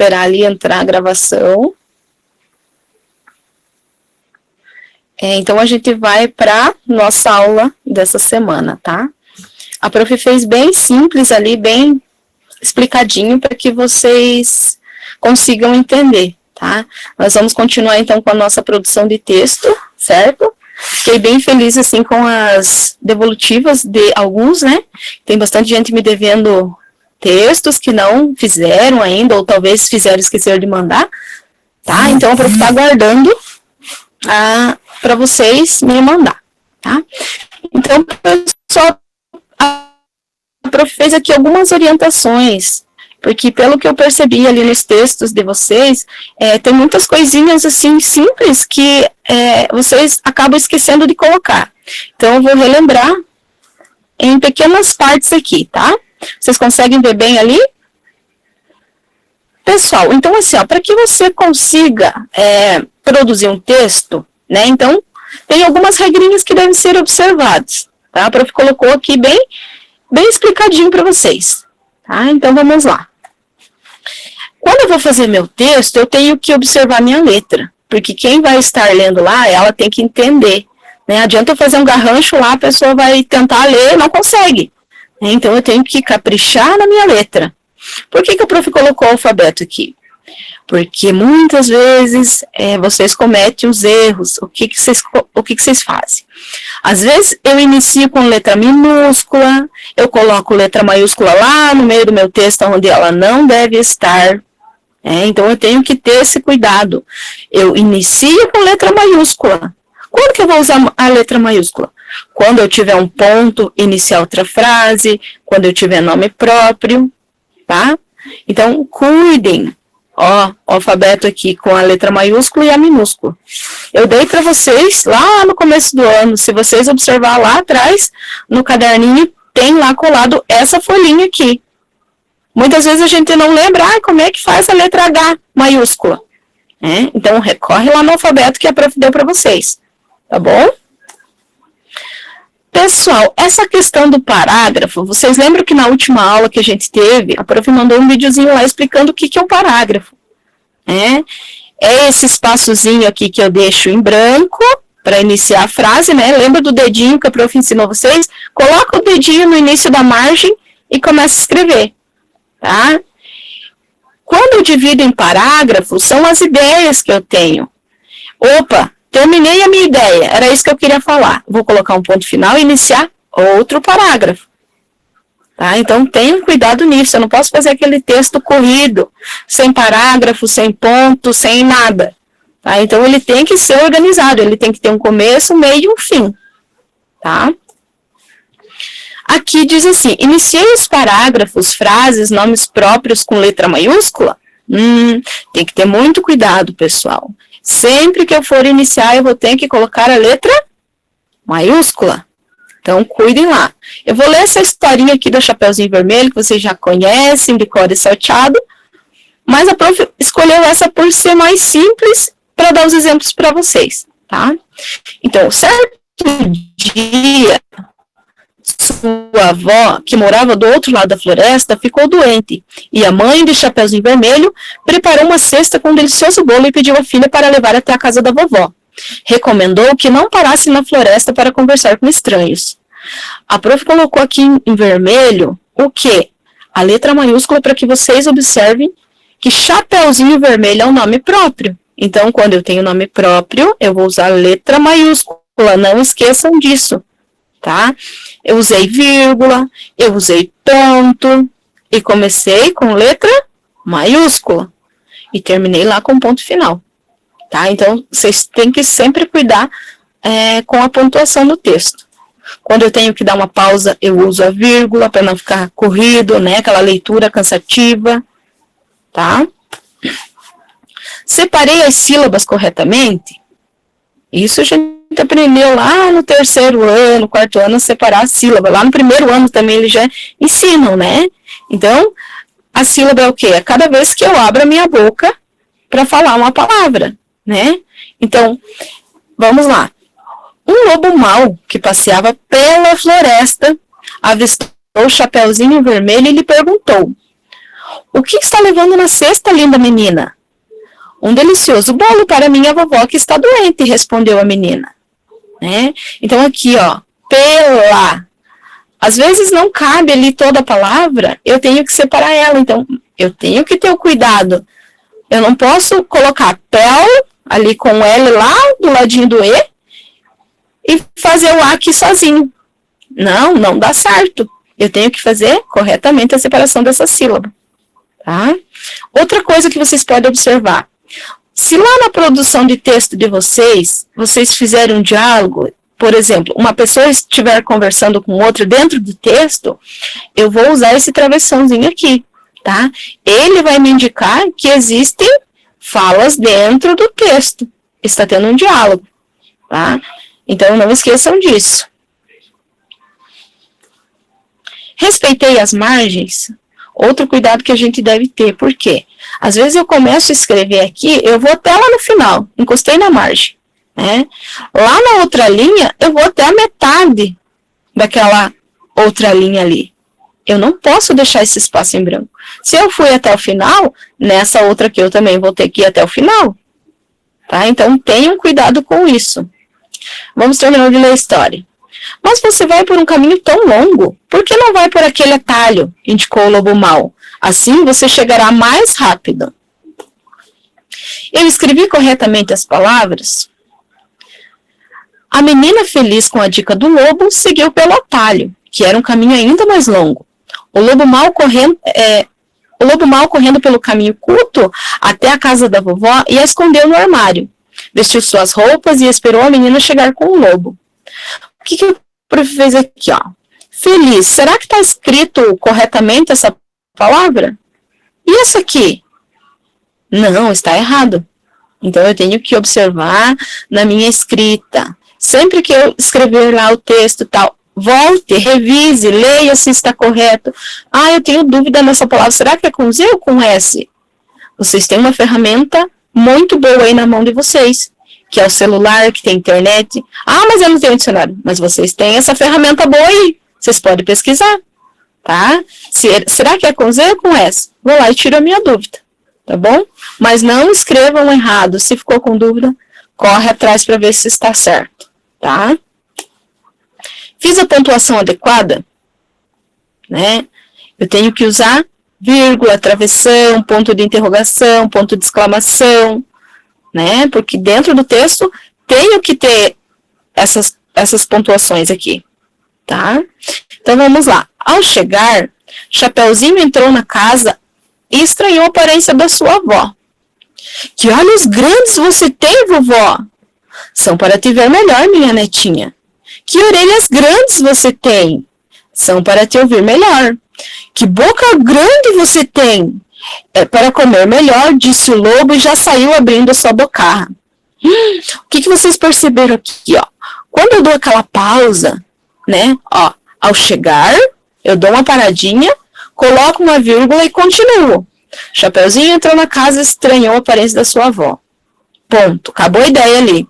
esperar ali entrar a gravação. Então, a gente vai para nossa aula dessa semana, tá? A prof fez bem simples ali, bem explicadinho para que vocês consigam entender, tá? Nós vamos continuar, então, com a nossa produção de texto, certo? Fiquei bem feliz, assim, com as devolutivas de alguns, né? Tem bastante gente me devendo textos que não fizeram ainda, ou talvez fizeram e esqueceram de mandar, tá? Então, a prof está aguardando para vocês me mandar, tá? Então, pessoal, a prof fez aqui algumas orientações, porque pelo que eu percebi ali nos textos de vocês, tem muitas coisinhas assim simples que vocês acabam esquecendo de colocar. Então, eu vou relembrar em pequenas partes aqui, tá? Vocês conseguem ver bem ali? Pessoal, então assim, para que você consiga produzir um texto, né, então, tem algumas regrinhas que devem ser observadas, tá? A prof colocou aqui bem explicadinho para vocês, tá? Então, vamos lá. Quando eu vou fazer meu texto, eu tenho que observar minha letra, porque quem vai estar lendo lá, ela tem que entender, né? Adianta eu fazer um garrancho lá, a pessoa vai tentar ler e não consegue, né? Então, eu tenho que caprichar na minha letra. Por que a prof colocou o alfabeto aqui? Porque muitas vezes vocês cometem os erros. O que vocês fazem? Às vezes eu inicio com letra minúscula, eu coloco letra maiúscula lá no meio do meu texto, onde ela não deve estar. Então eu tenho que ter esse cuidado. Eu inicio com letra maiúscula. Quando que eu vou usar a letra maiúscula? Quando eu tiver um ponto, iniciar outra frase, quando eu tiver nome próprio, tá? Então, cuidem. Ó, o alfabeto aqui com a letra maiúscula e a minúscula. Eu dei para vocês lá no começo do ano, se vocês observar lá atrás, no caderninho, tem lá colado essa folhinha aqui. Muitas vezes a gente não lembra como é que faz a letra H maiúscula. Então, recorre lá no alfabeto que a prof deu para vocês. Tá bom? Pessoal, essa questão do parágrafo, vocês lembram que na última aula que a gente teve, a prof mandou um videozinho lá explicando o que é um parágrafo. É esse espaçozinho aqui que eu deixo em branco para iniciar a frase, né? Lembra do dedinho que a prof ensinou vocês? Coloca o dedinho no início da margem e começa a escrever, tá? Quando eu divido em parágrafos, são as ideias que eu tenho. Opa! Terminei a minha ideia, era isso que eu queria falar. Vou colocar um ponto final e iniciar outro parágrafo. Tá? Então, tenham cuidado nisso. Eu não posso fazer aquele texto corrido, sem parágrafo, sem ponto, sem nada. Tá? Então, ele tem que ser organizado. Ele tem que ter um começo, meio e um fim. Tá? Aqui diz assim, iniciei os parágrafos, frases, nomes próprios com letra maiúscula. Tem que ter muito cuidado, pessoal. Sempre que eu for iniciar, eu vou ter que colocar a letra maiúscula. Então, cuidem lá. Eu vou ler essa historinha aqui do Chapeuzinho Vermelho, que vocês já conhecem, de cor e salteado, mas a prof escolheu essa por ser mais simples, para dar os exemplos para vocês, tá? Então, certo dia, sua avó, que morava do outro lado da floresta, ficou doente, e a mãe de Chapeuzinho Vermelho preparou uma cesta com um delicioso bolo e pediu a filha para levar até a casa da vovó. Recomendou que não parasse na floresta para conversar com estranhos. A prof colocou aqui em vermelho o quê? A letra maiúscula para que vocês observem que Chapeuzinho Vermelho é um nome próprio. Então, quando eu tenho nome próprio, eu vou usar a letra maiúscula, não esqueçam disso. Tá? Eu usei vírgula, eu usei ponto, e comecei com letra maiúscula, e terminei lá com ponto final, tá? Então, vocês têm que sempre cuidar com a pontuação do texto. Quando eu tenho que dar uma pausa, eu uso a vírgula, para não ficar corrido, né? Aquela leitura cansativa, tá? Separei as sílabas corretamente, isso a gente aprendeu lá no terceiro ano, quarto ano, a separar a sílaba. Lá no primeiro ano também eles já ensinam, né? Então, a sílaba é o quê? É cada vez que eu abro a minha boca para falar uma palavra, né? Então, vamos lá. Um lobo mau que passeava pela floresta avistou o Chapeuzinho Vermelho e lhe perguntou: O que está levando na cesta, linda menina? Um delicioso bolo para minha vovó que está doente, respondeu a menina. Né? Então aqui, ó, pela. Às vezes não cabe ali toda a palavra, eu tenho que separar ela, então eu tenho que ter o cuidado. Eu não posso colocar pel ali com o L lá do ladinho do E e fazer o A aqui sozinho. Não, não dá certo. Eu tenho que fazer corretamente a separação dessa sílaba. Tá? Outra coisa que vocês podem observar. Se lá na produção de texto de vocês fizerem um diálogo, por exemplo, uma pessoa estiver conversando com outra dentro do texto, eu vou usar esse travessãozinho aqui, tá? Ele vai me indicar que existem falas dentro do texto. Está tendo um diálogo, tá? Então, não esqueçam disso. Respeitei as margens. Outro cuidado que a gente deve ter, por quê? Às vezes eu começo a escrever aqui, eu vou até lá no final, encostei na margem, né? Lá na outra linha, eu vou até a metade daquela outra linha ali. Eu não posso deixar esse espaço em branco. Se eu fui até o final, nessa outra aqui eu também vou ter que ir até o final. Tá? Então, tenham cuidado com isso. Vamos terminar de ler a história. Mas você vai por um caminho tão longo, por que não vai por aquele atalho? Indicou o lobo mau. Assim você chegará mais rápido. Eu escrevi corretamente as palavras. A menina, feliz com a dica do lobo, seguiu pelo atalho, que era um caminho ainda mais longo. O lobo mau correndo pelo caminho curto até a casa da vovó e a escondeu no armário. Vestiu suas roupas e esperou a menina chegar com o lobo. O que o prof fez aqui, ó? Feliz. Será que está escrito corretamente essa palavra? E essa aqui? Não, está errado. Então, eu tenho que observar na minha escrita. Sempre que eu escrever lá o texto e tal, volte, revise, leia se está correto. Ah, eu tenho dúvida nessa palavra. Será que é com Z ou com S? Vocês têm uma ferramenta muito boa aí na mão de vocês, que é o celular, que tem internet. Ah, mas eu não tenho dicionário. Mas vocês têm essa ferramenta boa aí. Vocês podem pesquisar, tá? Será que é com Z ou com S? Vou lá e tiro a minha dúvida, tá bom? Mas não escrevam errado. Se ficou com dúvida, corre atrás para ver se está certo, tá? Fiz a pontuação adequada, né? Eu tenho que usar vírgula, travessão, ponto de interrogação, ponto de exclamação, né? Porque dentro do texto tenho que ter essas pontuações aqui, tá? Então vamos lá. Ao chegar, Chapeuzinho entrou na casa e estranhou a aparência da sua avó. Que olhos grandes você tem, vovó? São para te ver melhor, minha netinha. Que orelhas grandes você tem? São para te ouvir melhor. Que boca grande você tem? É para comer melhor, disse o lobo e já saiu abrindo a sua bocarra. O que vocês perceberam aqui, ó? Quando eu dou aquela pausa, né? Ó, ao chegar, eu dou uma paradinha, coloco uma vírgula e continuo. Chapeuzinho entrou na casa e estranhou a aparência da sua avó. Ponto. Acabou a ideia ali.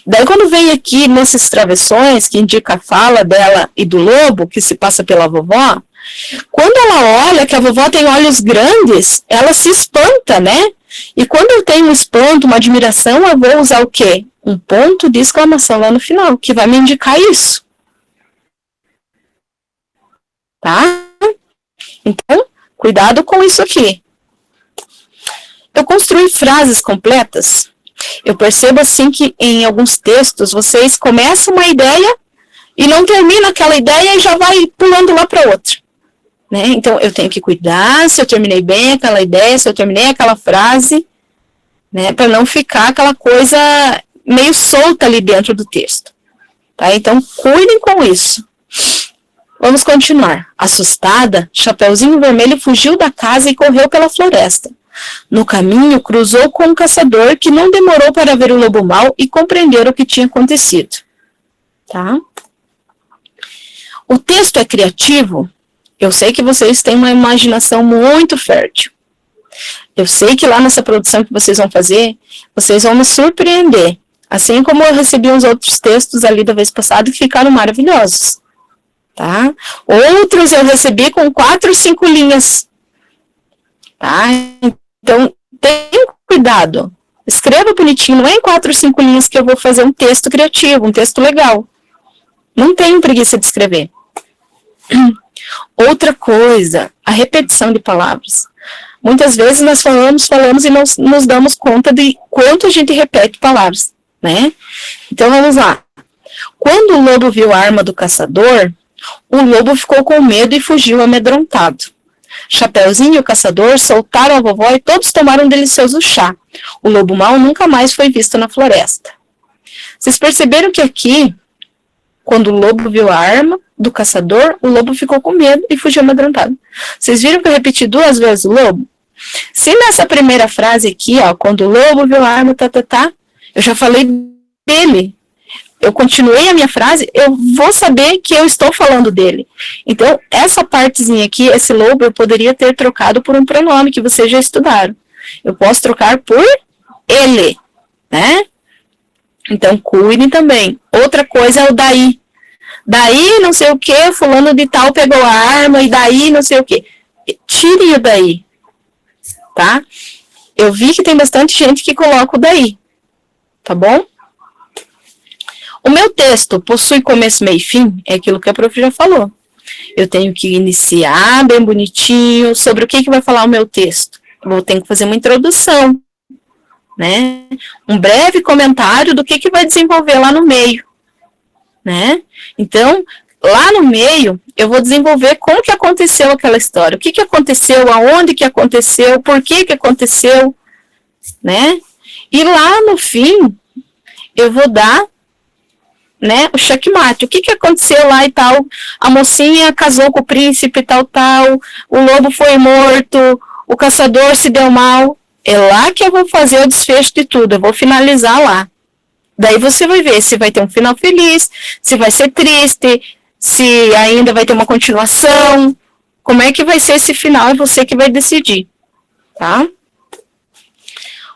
Daí, quando vem aqui nesses travessões, que indica a fala dela e do lobo, que se passa pela vovó, quando ela olha que a vovó tem olhos grandes, ela se espanta, né? E quando eu tenho um espanto, uma admiração, eu vou usar o quê? Um ponto de exclamação lá no final, que vai me indicar isso. Tá? Então, cuidado com isso aqui. Eu construí frases completas. Eu percebo assim que em alguns textos vocês começam uma ideia e não termina aquela ideia e já vai pulando lá para outra. Né? Então, eu tenho que cuidar se eu terminei bem aquela ideia, se eu terminei aquela frase, né? Para não ficar aquela coisa meio solta ali dentro do texto. Tá? Então, cuidem com isso. Vamos continuar. Assustada, Chapeuzinho Vermelho fugiu da casa e correu pela floresta. No caminho, cruzou com um caçador que não demorou para ver o lobo mau e compreender o que tinha acontecido. Tá? O texto é criativo? Eu sei que vocês têm uma imaginação muito fértil. Eu sei que lá nessa produção que vocês vão fazer, vocês vão me surpreender. Assim como eu recebi uns outros textos ali da vez passada que ficaram maravilhosos. Tá? Outros eu recebi com 4 ou 5 linhas. tá? Então, tenha cuidado. Escreva bonitinho, não é em 4, 5 linhas que eu vou fazer um texto criativo, um texto legal. Não tenho preguiça de escrever. Outra coisa, a repetição de palavras. Muitas vezes nós falamos e não nos damos conta de quanto a gente repete palavras, né? Então, vamos lá. Quando o lobo viu a arma do caçador, o lobo ficou com medo e fugiu amedrontado. Chapeuzinho e o caçador soltaram a vovó e todos tomaram um delicioso chá. O lobo mau nunca mais foi visto na floresta. Vocês perceberam que aqui, quando o lobo viu a arma do caçador, o lobo ficou com medo e fugiu amedrontado. Vocês viram que eu repeti 2 vezes o lobo? Se nessa primeira frase aqui, ó, quando o lobo viu a arma, eu já falei dele. Eu continuei a minha frase, eu vou saber que eu estou falando dele. Então, essa partezinha aqui, esse lobo, eu poderia ter trocado por um pronome que vocês já estudaram. Eu posso trocar por ele, né? Então, cuidem também. Outra coisa é o daí. Daí, não sei o que, fulano de tal pegou a arma, e daí, não sei o que. Tire o daí, tá? Eu vi que tem bastante gente que coloca o daí, tá bom? O meu texto possui começo, meio e fim, é aquilo que a prof já falou. Eu tenho que iniciar bem bonitinho, sobre o que vai falar o meu texto. Eu vou ter que fazer uma introdução, né? Um breve comentário do que vai desenvolver lá no meio, né? Então, lá no meio, eu vou desenvolver como que aconteceu aquela história, o que aconteceu, aonde que aconteceu, por que aconteceu, né? E lá no fim, eu vou dar, né, o checkmate, o que aconteceu lá e tal, a mocinha casou com o príncipe tal, o lobo foi morto, o caçador se deu mal, é lá que eu vou fazer o desfecho de tudo, eu vou finalizar lá. Daí você vai ver se vai ter um final feliz, se vai ser triste, se ainda vai ter uma continuação, como é que vai ser esse final, é você que vai decidir, tá?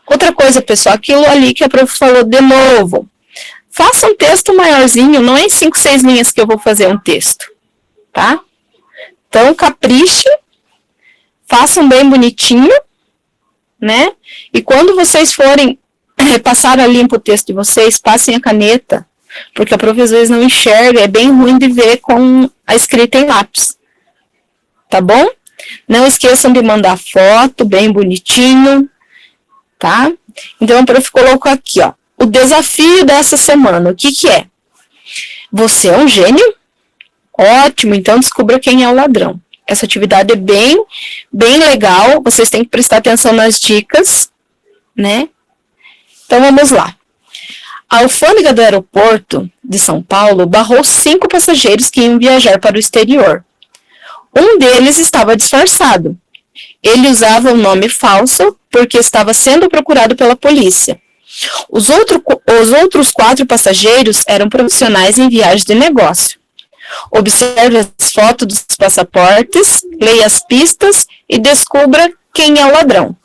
Outra coisa, pessoal, aquilo ali que a prof falou de novo, faça um texto maiorzinho, não é em 5, 6 linhas que eu vou fazer um texto, tá? Então, capriche, façam bem bonitinho, né? E quando vocês forem passar a limpo o texto de vocês, passem a caneta, porque a prof às vezes não enxerga, é bem ruim de ver com a escrita em lápis, tá bom? Não esqueçam de mandar foto, bem bonitinho, tá? Então, a prof colocou aqui, ó, o desafio dessa semana, o que é? Você é um gênio? Ótimo, então descubra quem é o ladrão. Essa atividade é bem legal, vocês têm que prestar atenção nas dicas, né? Então, vamos lá. A alfândega do aeroporto de São Paulo barrou 5 passageiros que iam viajar para o exterior. Um deles estava disfarçado. Ele usava um nome falso porque estava sendo procurado pela polícia. Os outros 4 passageiros eram profissionais em viagens de negócio. Observe as fotos dos passaportes, leia as pistas e descubra quem é o ladrão.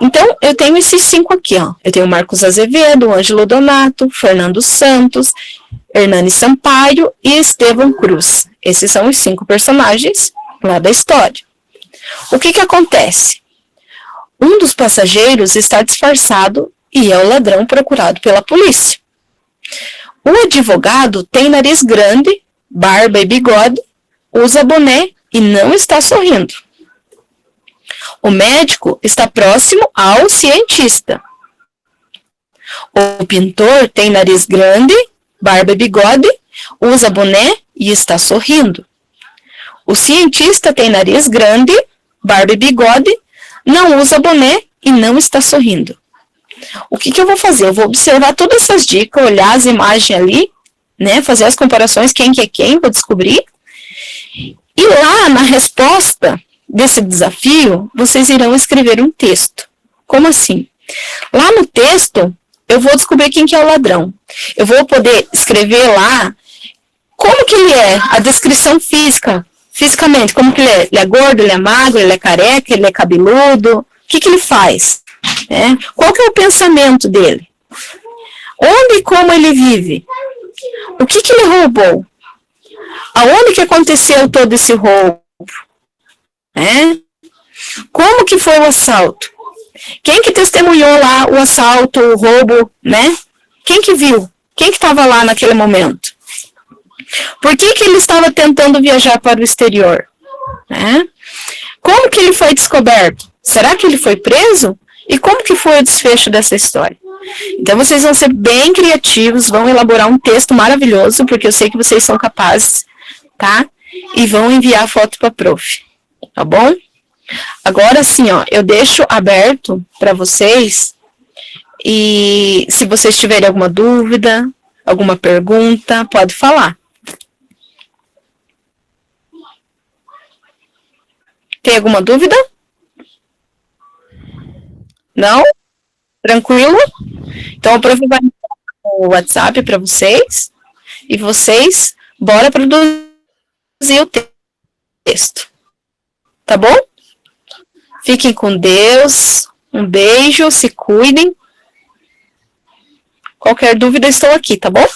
Então, eu tenho esses 5 aqui, ó. Eu tenho Marcos Azevedo, Ângelo Donato, Fernando Santos, Hernani Sampaio e Estevão Cruz. Esses são os 5 personagens lá da história. O que acontece? Um dos passageiros está disfarçado e é o ladrão procurado pela polícia. O advogado tem nariz grande, barba e bigode, usa boné e não está sorrindo. O médico está próximo ao cientista. O pintor tem nariz grande, barba e bigode, usa boné e está sorrindo. O cientista tem nariz grande, barba e bigode, não usa boné e não está sorrindo. O que eu vou fazer? Eu vou observar todas essas dicas, olhar as imagens ali, né, fazer as comparações, quem que é quem, vou descobrir. E lá na resposta desse desafio, vocês irão escrever um texto. Como assim? Lá no texto, eu vou descobrir quem que é o ladrão. Eu vou poder escrever lá como que ele é, a descrição fisicamente, como que ele é. Ele é gordo, ele é magro, ele é careca, ele é cabeludo. O que ele faz? Qual que é o pensamento dele? Onde e como ele vive? O que ele roubou? Aonde que aconteceu todo esse roubo? Como que foi o assalto? Quem que testemunhou lá o assalto, o roubo, né? Quem que viu? Quem que estava lá naquele momento? Por que que ele estava tentando viajar para o exterior? Né? Como que ele foi descoberto? Será que ele foi preso? E como que foi o desfecho dessa história? Então vocês vão ser bem criativos, vão elaborar um texto maravilhoso, porque eu sei que vocês são capazes, tá? E vão enviar a foto para a prof, tá bom? Agora sim, ó, eu deixo aberto para vocês, e se vocês tiverem alguma dúvida, alguma pergunta, pode falar. Tem alguma dúvida? Não? Tranquilo? Então, a prof vai mandar o WhatsApp para vocês, e vocês, bora produzir o texto. Tá bom? Fiquem com Deus, um beijo, se cuidem. Qualquer dúvida, estou aqui, tá bom?